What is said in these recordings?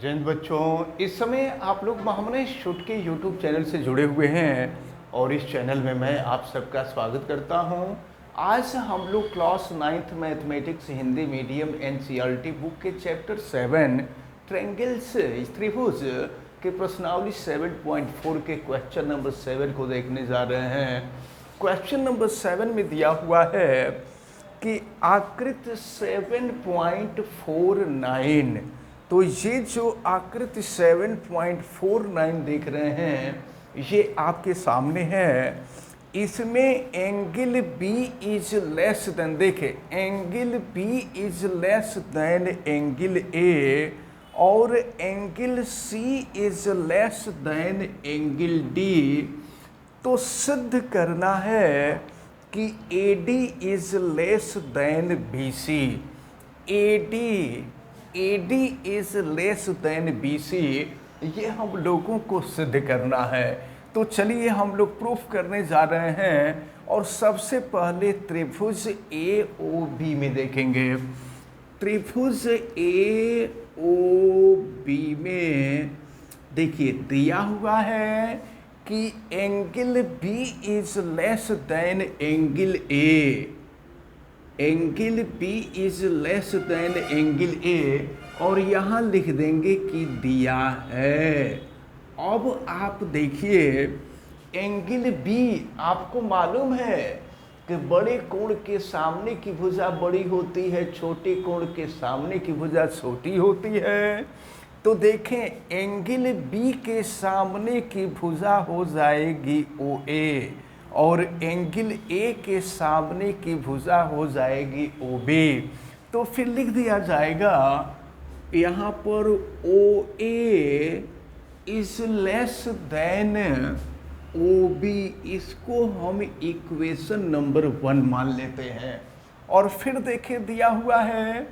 जय हिंद बच्चों, इस समय आप लोग महामना शूट के यूट्यूब चैनल से जुड़े हुए हैं और इस चैनल में मैं आप सबका स्वागत करता हूं। आज हम लोग class 9th mathematics Hindi medium NCERT book के चैप्टर 7 ट्रायंगल्स त्रिभुज के प्रश्नावली 7.4 के क्वेश्चन नंबर 7 को देखने जा रहे हैं। क्वेश्चन नंबर 7 में दिया हुआ है कि आकृति 7.49, तो ये जो आकृति 7.49 देख रहे हैं ये आपके सामने है। इसमें angle B is less than, देखे angle B is less than angle A और angle C is less than angle D। तो सिद्ध करना है कि AD is less than BC। AD is less than BC, ये हम लोगों को सिद्ध करना है। तो चलिए हम लोग प्रूफ करने जा रहे हैं और सबसे पहले त्रिभुज AOB में देखेंगे। त्रिभुज AOB में देखिए दिया हुआ है कि angle B is less than angle A, angle B is less than angle A और यहाँ लिख देंगे कि दिया है। अब आप देखिए एंगल B, आपको मालूम है कि बड़े कोण के सामने की भुजा बड़ी होती है, छोटे कोण के सामने की भुजा छोटी होती है। तो देखें एंगल B के सामने की भुजा हो जाएगी OA और एंगल A के सामने की भुजा हो जाएगी OB। तो फिर लिख दिया जाएगा यहाँ पर OA is less then OB, इसको हम इक्वेशन नंबर 1 मान लेते हैं। और फिर देखिए दिया हुआ है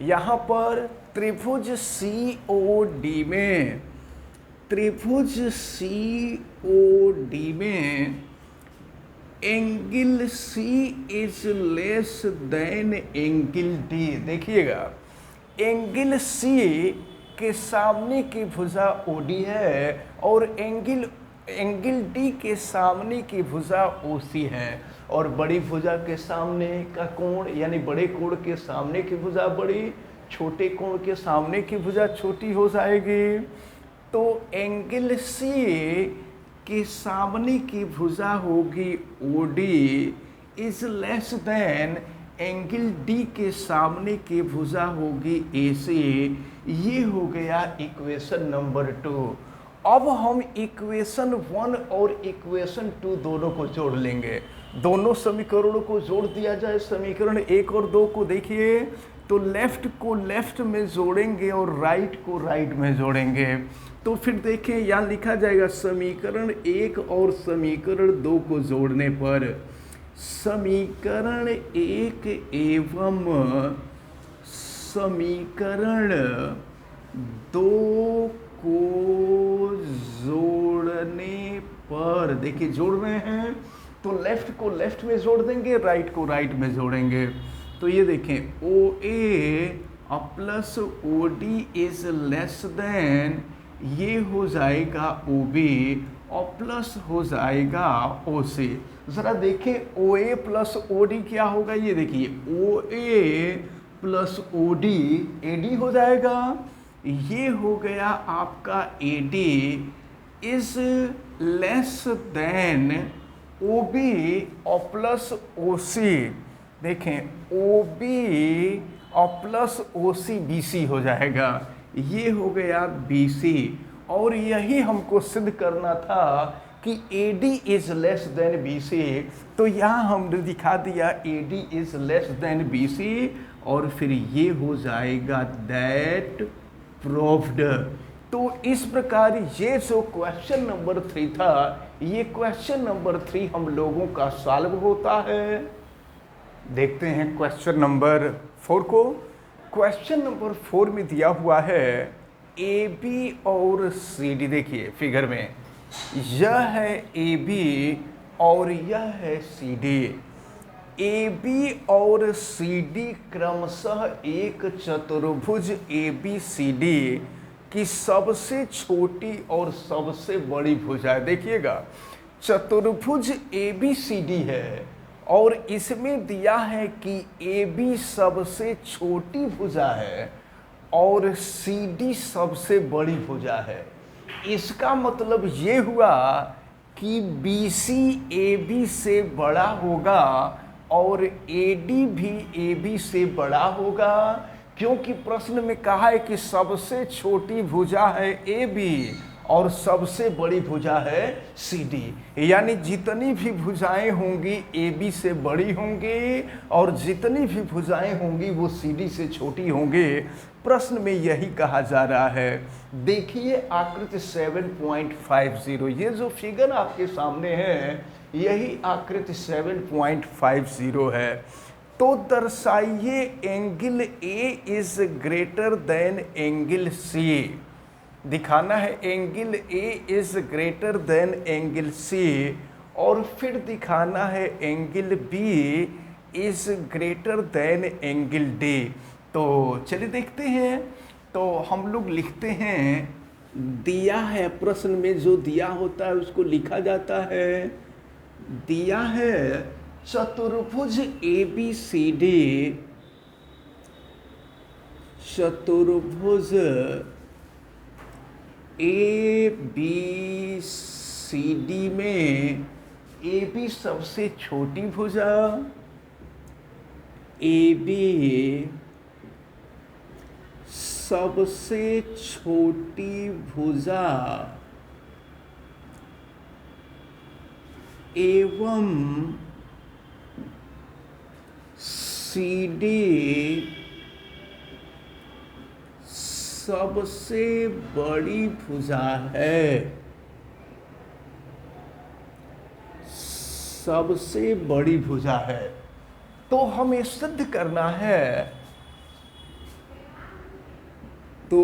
यहाँ पर त्रिभुज COD में, त्रिभुज COD में angle C is less than angle D। देखिएगा एंगल C के सामने की भुजा OD है और एंगल D के सामने की भुजा OC है और बड़ी भुजा के सामने का कोण यानी बड़े कोण के सामने की भुजा बड़ी, छोटे कोण के सामने की भुजा छोटी हो जाएगी। तो एंगल C के सामने की भुजा होगी OD is less than angle D के सामने की भुजा होगी AC। ये हो गया इक्वेशन नंबर 2। अब हम इक्वेशन 1 और इक्वेशन 2 दोनों को जोड़ लेंगे। दोनों समीकरणों को जोड़ दिया जाए। समीकरण 1 और 2 को देखिए तो लेफ्ट को लेफ्ट में जोड़ेंगे और राइट को राइट में जोड़ेंगे। तो फिर देखें यहाँ लिखा जाएगा समीकरण 1 और समीकरण 2 को जोड़ने पर समीकरण 1 एवं समीकरण 2 को जोड़ने पर, देखिए जोड़ रहे हैं तो लेफ्ट को लेफ्ट में जोड़ देंगे, राइट को राइट में जोड़ेंगे। तो ये देखें OA plus OD is less then, ये हो जाएगा OB और प्लस हो जाएगा OC। ज़रा देखें OA प्लस OD क्या होगा, ये देखिए OA प्लस OD AD हो जाएगा। ये हो गया आपका AD is less then OB और प्लस OC। देखें OB और प्लस OC BC हो जाएगा। ये हो गया BC और यही हमको सिद्ध करना था कि AD is less than BC। तो यहाँ हमने दिखा दिया AD is less than BC और फिर ये हो जाएगा दैट प्रूव्ड। तो इस प्रकार ये जो क्वेश्चन नंबर 3 था, ये क्वेश्चन नंबर 3 हम लोगों का सॉल्व होता है। देखते हैं क्वेश्चन नंबर 4 को। क्वेश्चन नंबर 4 में दिया हुआ है AB और CD। देखिए फिगर में यह है AB और यह है CD। AB और CD क्रमशः एक चतुर्भुज ABCD कि सबसे छोटी और सबसे बड़ी भुजा, देखिएगा चतुर्भुज ABCD है और इसमें दिया है कि AB सबसे छोटी भुजा है और CD सबसे बड़ी भुजा है। इसका मतलब ये हुआ कि BC AB से बड़ा होगा और AD भी AB से बड़ा होगा, क्योंकि प्रश्न में कहा है कि सबसे छोटी भुजा है AB और सबसे बड़ी भुजा है CD, यानी जितनी भी भुजाएं होंगी AB से बड़ी होंगी और जितनी भी भुजाएं होंगी वो CD से छोटी होंगी। प्रश्न में यही कहा जा रहा है। देखिए आकृति 7.50, ये जो फिगर आपके सामने है यही आकृति 7.50 है। तो दर्शाइए angle A is greater than angle C। दिखाना है angle A is greater than angle C और फिर दिखाना है angle B is greater than angle D। तो चलिए देखते हैं। तो हम लोग लिखते हैं, दिया है प्रश्न में जो दिया होता है उसको लिखा जाता है। दिया है चतुर्भुज ABCD, चतुर्भुज ABCD में AB सबसे छोटी भुजा, AB सबसे छोटी भुजा एवं CD सबसे बड़ी भुजा है, सबसे बड़ी भुजा है। तो हमें सिद्ध करना है, तो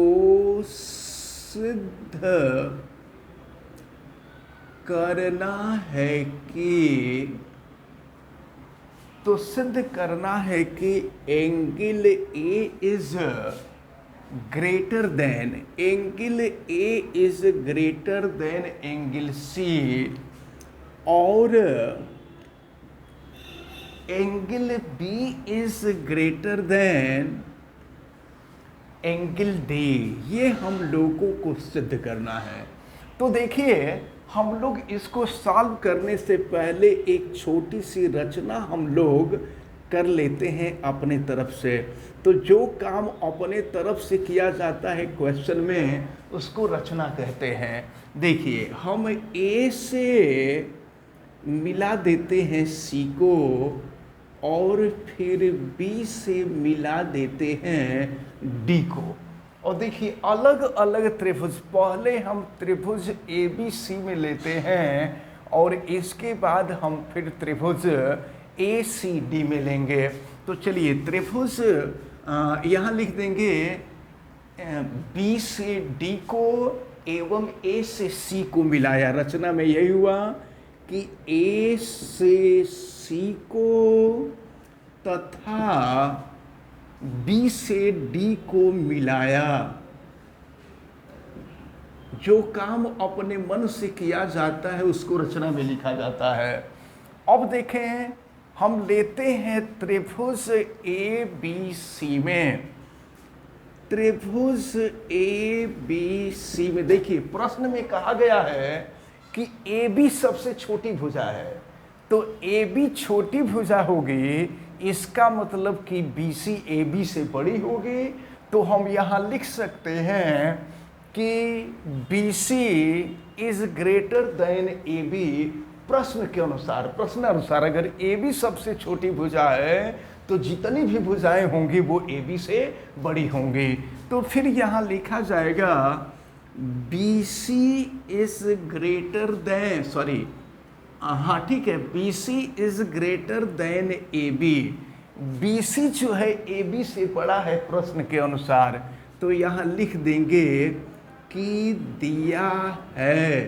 सिद्ध करना है कि, तो सिद्ध करना है कि angle A is greater than, angle A is greater than angle C और angle B is greater than angle D। ये हम लोगों को सिद्ध करना है। तो देखिए हम लोग इसको सॉल्व करने से पहले एक छोटी सी रचना हम लोग कर लेते हैं अपने तरफ से। तो जो काम अपने तरफ से किया जाता है क्वेश्चन में उसको रचना कहते हैं। देखिए हम A से मिला देते हैं C को और फिर B से मिला देते हैं D को। और देखिए अलग अलग त्रिभुज, पहले हम त्रिभुज ABC में लेते हैं और इसके बाद हम फिर त्रिभुज ACD में लेंगे। तो चलिए त्रिभुज यहाँ लिख देंगे B से D को एवं A से C को मिलाया। रचना में यही हुआ कि A से C को तथा B से D को मिलाया। जो काम अपने मन से किया जाता है उसको रचना में लिखा जाता है। अब देखें हम लेते हैं त्रिभुज ABC में, त्रिभुज ABC में देखिए प्रश्न में कहा गया है कि AB सबसे छोटी भुजा है, तो AB छोटी भुजा होगी, इसका मतलब कि BC AB से बड़ी होगी। तो हम यहाँ लिख सकते हैं कि BC is greater then AB। प्रश्न के अनुसार, प्रश्न अनुसार अगर AB सबसे छोटी भुजा है तो जितनी भी भुजाएं होंगी वो AB से बड़ी होंगी। तो फिर यहाँ लिखा जाएगा BC is greater then, sorry हाँ ठीक है, BC is greater then AB। BC जो है AB से बड़ा है प्रश्न के अनुसार। तो यहाँ लिख देंगे कि दिया है।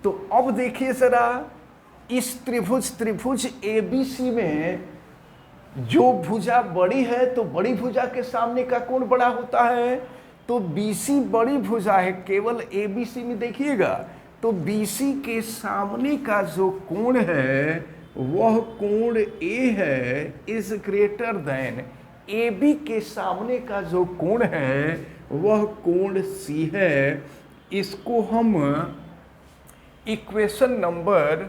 तो अब देखिए जरा इस त्रिभुज ABC में जो भुजा बड़ी है तो बड़ी भुजा के सामने का कोण बड़ा होता है, तो BC बड़ी भुजा है, केवल ABC में देखिएगा, तो BC के सामने का जो कोण है वह कोण A है, इज ग्रेटर देन AB के सामने का जो कोण है वह कोण C है। इसको हम इक्वेशन नंबर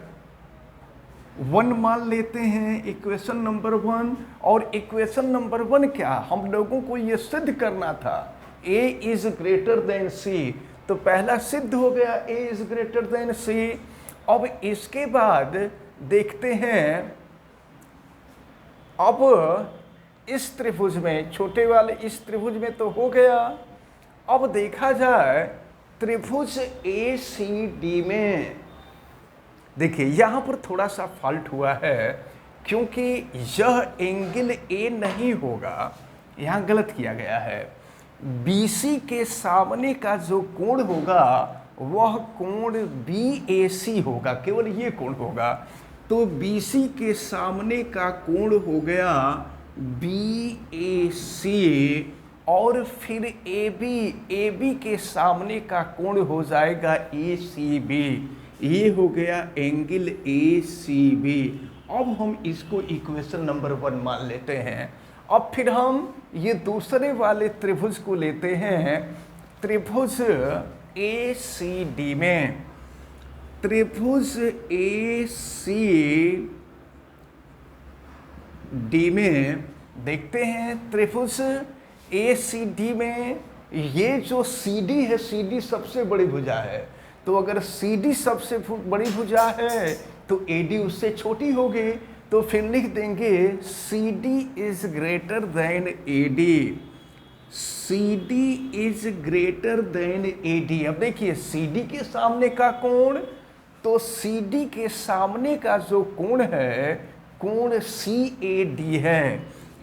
1 मान लेते हैं, इक्वेशन नंबर 1। और इक्वेशन नंबर 1 क्या, हम लोगों को ये सिद्ध करना था A is greater then C, तो पहला सिद्ध हो गया A is greater then C। अब इसके बाद देखते हैं, अब इस त्रिभुज में, छोटे वाले इस त्रिभुज में तो हो गया, अब देखा जाए त्रिभुज ACD में। देखिए यहाँ पर थोड़ा सा फॉल्ट हुआ है, क्योंकि यह एंगल A नहीं होगा, यहाँ गलत किया गया है। BC के सामने का जो कोण होगा वह कोण BAC होगा, केवल ये कोण होगा। तो BC के सामने का कोण हो गया BAC, और फिर AB के सामने का कोण हो जाएगा ACB, ये हो गया एंगल ACB। अब हम इसको इक्वेशन नंबर 1 मान लेते हैं। अब फिर हम ये दूसरे वाले त्रिभुज को लेते हैं, त्रिभुज ACD में। त्रिभुज ACD में देखते हैं, त्रिभुज ACD में ये जो CD है, CD सबसे बड़ी भुजा है, तो अगर CD सबसे बड़ी भुजा है तो AD उससे छोटी होगी, तो फिर लिख देंगे CD is greater then AD, CD is greater then AD। अब देखिए CD के सामने का कोण, तो CD के सामने का जो कोण है कोण CAD है,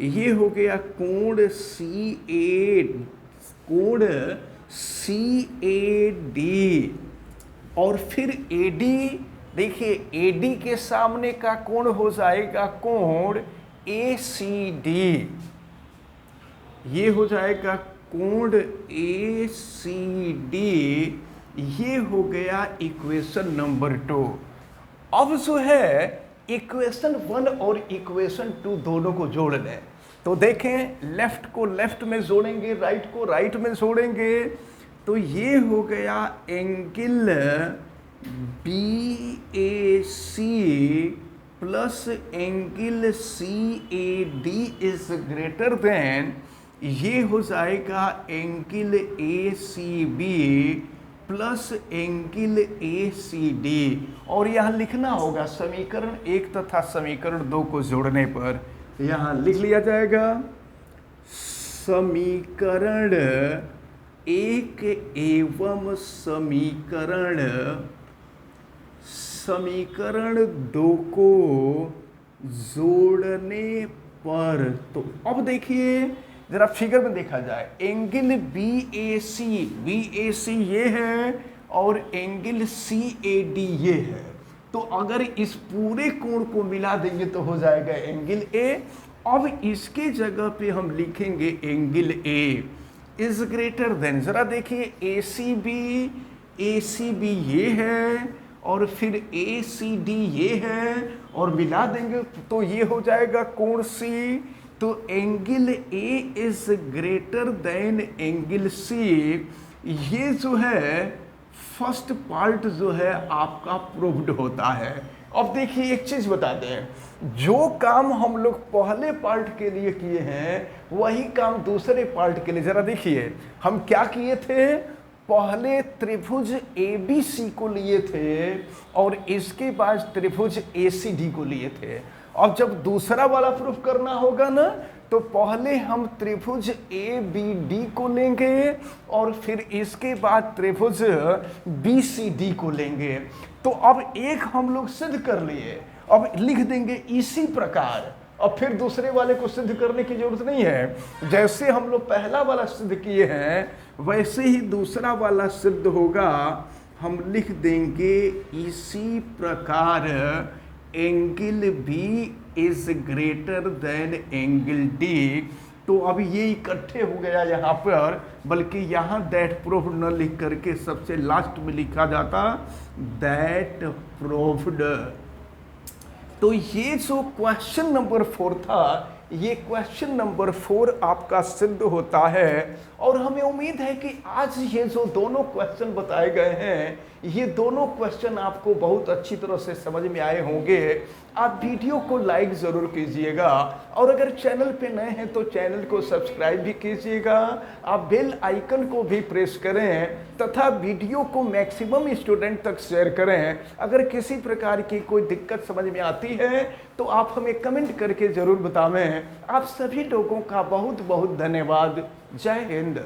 ये हो गया कोण CAD। और फिर AD, देखिए AD के सामने का कोण हो जाएगा कोण ACD, ये हो जाएगा कोण ACD, ये हो गया इक्वेशन नंबर 2। अब जो है इक्वेशन 1 और इक्वेशन 2 दोनों को जोड़ लें, तो देखें लेफ्ट को लेफ्ट में जोड़ेंगे, राइट को राइट में जोड़ेंगे, तो ये हो गया angle BAC plus angle CAD is greater then, ये हो जाएगा angle ACB plus angle ACD। और यहाँ लिखना होगा समीकरण 1 तथा समीकरण 2 को जोड़ने पर, यहाँ लिख लिया जाएगा समीकरण 1 एवं समीकरण 2 को जोड़ने पर। तो अब देखिए जरा फिगर में देखा जाए, एंगल BAC ये है और एंगल CAD ये है, तो अगर इस पूरे कोण को मिला देंगे तो हो जाएगा एंगल A। अब इसके जगह पे हम लिखेंगे angle A is greater then, जरा देखिए ACB ये है और फिर ACD ये है, और मिला देंगे तो ये हो जाएगा कोण C। तो angle A is greater than angle C, ये जो है फर्स्ट पार्ट जो है आपका प्रूव्ड होता है। अब देखिए एक चीज बता दें, जो काम हम लोग पहले पार्ट के लिए किए हैं वही काम दूसरे पार्ट के लिए, जरा देखिए हम क्या किए थे, पहले त्रिभुज ABC को लिए थे और इसके बाद त्रिभुज ACD को लिए थे। अब जब दूसरा वाला प्रूफ करना होगा ना, तो पहले हम त्रिभुज ABD को लेंगे और फिर इसके बाद त्रिभुज BCD को लेंगे। तो अब एक हम लोग सिद्ध कर लिए, अब लिख देंगे इसी प्रकार। अब फिर दूसरे वाले को सिद्ध करने की जरूरत नहीं है, जैसे हम लोग पहला वाला सिद्ध किए हैं वैसे ही दूसरा वाला सिद्ध होगा। हम लिख देंगे इसी प्रकार angle B is greater than angle D, तो अब ये इकट्ठे हो गया यहाँ पर, बल्कि यहाँ दैट प्रूव्ड न लिख करके सबसे लास्ट में लिखा जाता दैट प्रूव्ड। तो ये जो क्वेश्चन नंबर 4 था, ये क्वेश्चन नंबर 4 आपका सिद्ध होता है। और हमें उम्मीद है कि आज ये जो दोनों क्वेश्चन बताए गए हैं, ये दोनों क्वेश्चन आपको बहुत अच्छी तरह से समझ में आए होंगे। आप वीडियो को लाइक ज़रूर कीजिएगा, और अगर चैनल पे नए हैं तो चैनल को सब्सक्राइब भी कीजिएगा। आप बेल आइकन को भी प्रेस करें तथा वीडियो को मैक्सिमम स्टूडेंट तक शेयर करें। अगर किसी प्रकार की कोई दिक्कत समझ में आती है तो आप हमें कमेंट करके ज़रूर बतावें। आप सभी लोगों का बहुत बहुत धन्यवाद। जय हिंद।